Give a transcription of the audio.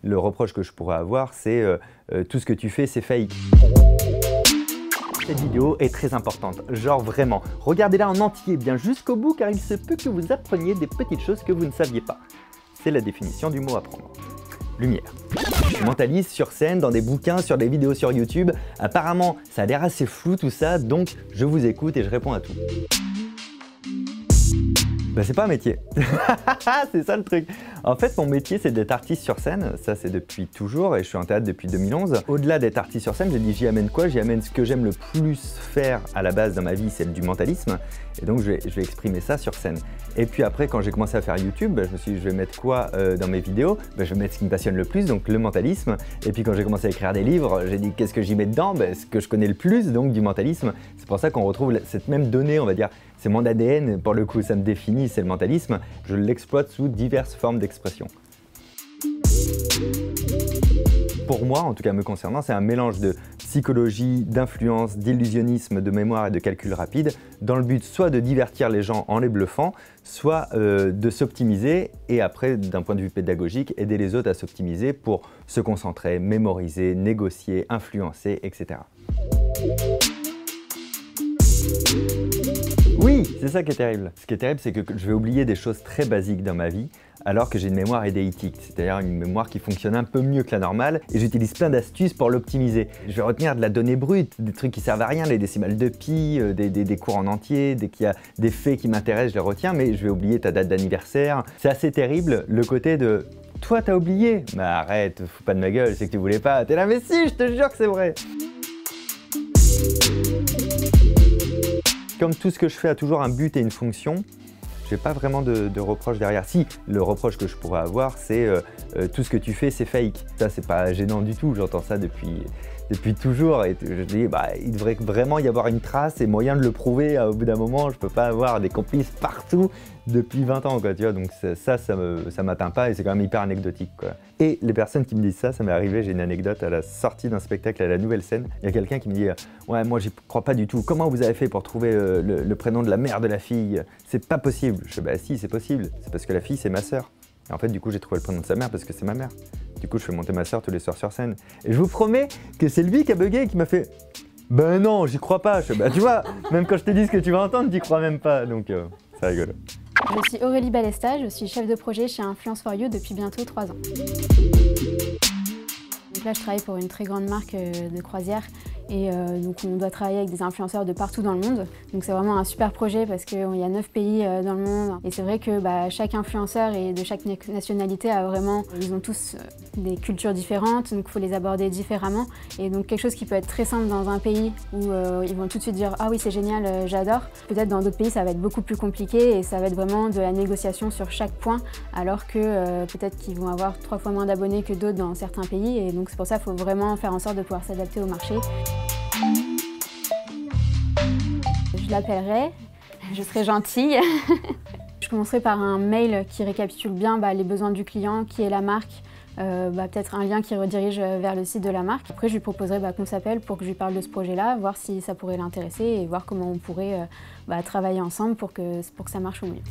le reproche que je pourrais avoir, c'est tout ce que tu fais, c'est fake. Cette vidéo est très importante, genre vraiment. Regardez-la en entier, bien jusqu'au bout, car il se peut que vous appreniez des petites choses que vous ne saviez pas. C'est la définition du mot apprendre. Lumière. Je mentalise sur scène, dans des bouquins, sur des vidéos sur YouTube. Apparemment, ça a l'air assez flou tout ça, donc je vous écoute et je réponds à tout. Ben, c'est pas un métier. C'est ça le truc. En fait, mon métier, c'est d'être artiste sur scène. Ça, c'est depuis toujours et je suis en théâtre depuis 2011. Au-delà d'être artiste sur scène, j'ai dit j'y amène quoi? J'y amène ce que j'aime le plus faire à la base dans ma vie, c'est du mentalisme. Et donc, je vais exprimer ça sur scène. Et puis après, quand j'ai commencé à faire YouTube, ben, je me suis dit, je vais mettre quoi dans mes vidéos? Ben, je vais mettre ce qui me passionne le plus, donc le mentalisme. Et puis quand j'ai commencé à écrire des livres, j'ai dit, qu'est-ce que j'y mets dedans? Ben, ce que je connais le plus, donc du mentalisme. C'est pour ça qu'on retrouve cette même donnée, on va dire. C'est mon ADN, pour le coup, ça me définit, c'est le mentalisme. Je l'exploite sous diverses formes d'expression. Pour moi, en tout cas me concernant, c'est un mélange de psychologie, d'influence, d'illusionnisme, de mémoire et de calcul rapide, dans le but soit de divertir les gens en les bluffant, soit de s'optimiser et après, d'un point de vue pédagogique, aider les autres à s'optimiser pour se concentrer, mémoriser, négocier, influencer, etc. Oui, c'est ça qui est terrible. Ce qui est terrible, c'est que je vais oublier des choses très basiques dans ma vie, alors que j'ai une mémoire édéitique, c'est-à-dire une mémoire qui fonctionne un peu mieux que la normale, et j'utilise plein d'astuces pour l'optimiser. Je vais retenir de la donnée brute, des trucs qui servent à rien, les décimales de pi, des cours en entier, dès qu'il y a des faits qui m'intéressent, je les retiens, mais je vais oublier ta date d'anniversaire. C'est assez terrible, le côté de « toi, t'as oublié ». Mais arrête, fous pas de ma gueule, c'est que tu voulais pas. T'es là, mais si, je te jure que c'est vrai. Comme tout ce que je fais a toujours un but et une fonction, j'ai pas vraiment de reproche derrière. Si, le reproche que je pourrais avoir, c'est tout ce que tu fais, c'est fake. Ça, c'est pas gênant du tout, j'entends ça depuis toujours. Et je dis, bah, il devrait vraiment y avoir une trace et moyen de le prouver au bout d'un moment. Je peux pas avoir des complices partout depuis 20 ans, quoi, tu vois. Donc ça m'atteint pas et c'est quand même hyper anecdotique, quoi. Et les personnes qui me disent ça m'est arrivé, j'ai une anecdote à la sortie d'un spectacle à la Nouvelle Scène. Il y a quelqu'un qui me dit « Ouais, moi j'y crois pas du tout. Comment vous avez fait pour trouver le prénom de la mère de la fille? C'est pas possible. » Je dis « Bah si, c'est possible. C'est parce que la fille, c'est ma sœur. » Et en fait, du coup, j'ai trouvé le prénom de sa mère parce que c'est ma mère. Du coup, je fais monter ma sœur tous les soirs sur scène. Et je vous promets que c'est lui qui a bugué et qui m'a fait « Ben non, j'y crois pas. » Je dis « Bah tu vois, même quand je te dis ce que tu vas entendre, t'y crois même pas. » Donc, c'est rigolo. Je suis Aurélie Balesta, je suis chef de projet chez Influence for You depuis bientôt 3 ans. Donc là, je travaille pour une très grande marque de croisière et donc on doit travailler avec des influenceurs de partout dans le monde. Donc c'est vraiment un super projet parce qu'il y a 9 pays dans le monde et c'est vrai que chaque influenceur et de chaque nationalité ils ont tous des cultures différentes, donc il faut les aborder différemment. Et donc quelque chose qui peut être très simple dans un pays où ils vont tout de suite dire « Ah oui, c'est génial, j'adore ». Peut-être dans d'autres pays, ça va être beaucoup plus compliqué et ça va être vraiment de la négociation sur chaque point, alors que peut-être qu'ils vont avoir 3 fois moins d'abonnés que d'autres dans certains pays. Et donc c'est pour ça qu'il faut vraiment faire en sorte de pouvoir s'adapter au marché. Je l'appellerai, je serai gentille. Je commencerai par un mail qui récapitule bien les besoins du client, qui est la marque, peut-être un lien qui redirige vers le site de la marque. Après, je lui proposerai qu'on s'appelle pour que je lui parle de ce projet-là, voir si ça pourrait l'intéresser et voir comment on pourrait travailler ensemble pour que ça marche au mieux.